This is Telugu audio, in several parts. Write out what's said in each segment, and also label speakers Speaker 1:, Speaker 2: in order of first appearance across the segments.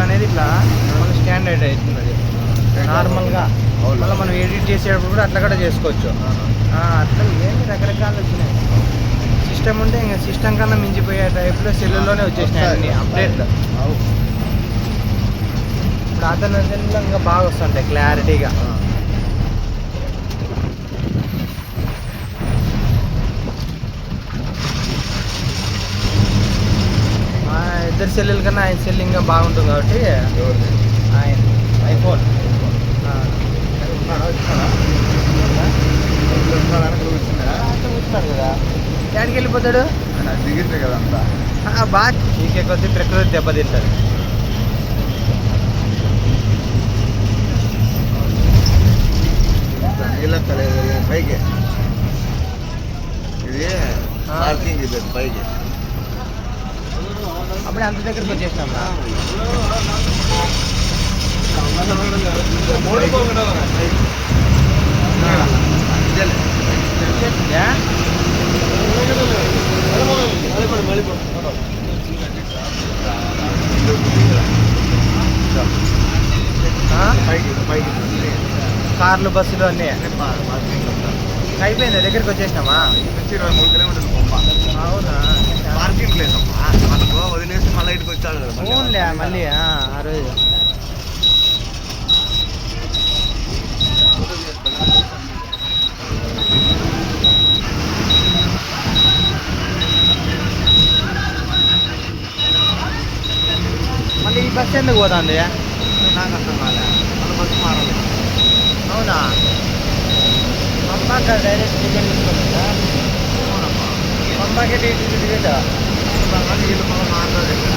Speaker 1: అనేది ఇట్లా మన స్టాండర్డ్ అవుతుంది అది నార్మల్గా. మళ్ళీ మనం ఎడిట్ చేసేటప్పుడు కూడా అట్లా కూడా చేసుకోవచ్చు. అట్లా ఏంటి రకరకాలు వచ్చినాయి. సిస్టమ్ ఉంటే ఇంకా సిస్టమ్ కన్నా మించిపోయే టైప్లో సెల్లులోనే వచ్చేసినాయి అన్ని అప్డేట్లు. ఇప్పుడు అతను సెల్లులో ఇంకా బాగా వస్తుంటాయి క్లారిటీగా. ఇద్దరు సెల్లుల కన్నా ఆయన సెల్ ఇంకా బాగుంటుంది కాబట్టి ఆయన ఐఫోన్ కూర్చున్నాడు కదా. ఎక్కడికి వెళ్ళిపోతాడు
Speaker 2: దిగితే కదా అంతా
Speaker 1: బాగా ఇంకే కొద్ది ప్రకృతి దెబ్బతింటుంది.
Speaker 2: పైకి ఇది పార్కింగ్ ఇది పైకి.
Speaker 1: అప్పుడే అంత దగ్గరికి వచ్చేసినాం. కార్లు బస్సులు అన్నీ అయిపోయింది. దగ్గరికి వచ్చేసినామా?
Speaker 2: 23 కిలోమీటర్లు బొమ్మ.
Speaker 1: అవునా?
Speaker 2: పార్కింగ్ లేదు మనకు వదిలేసి మళ్ళీ ఇటుకు వచ్చాడు కదా.
Speaker 1: అవునులే మళ్ళీ ఆ రోజు మళ్ళీ ఈ బస్సు ఎందుకు పోతుంది?
Speaker 2: నాకు అర్థం కాలే. మన బస్సు మారాలి.
Speaker 1: అవునా? పంపాక డైరెక్ట్ టికెట్ తీసుకుంటా. పంపాకే టికెట్
Speaker 2: వీళ్ళు మళ్ళీ మాట్లాడారు.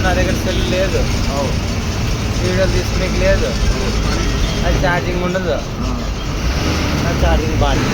Speaker 1: నా దగ్గర సెల్ లేదు, వీడియోలు తీసుకునేకి లేదు, అది ఛార్జింగ్ ఉండదు. నా ఛార్జింగ్ బాగా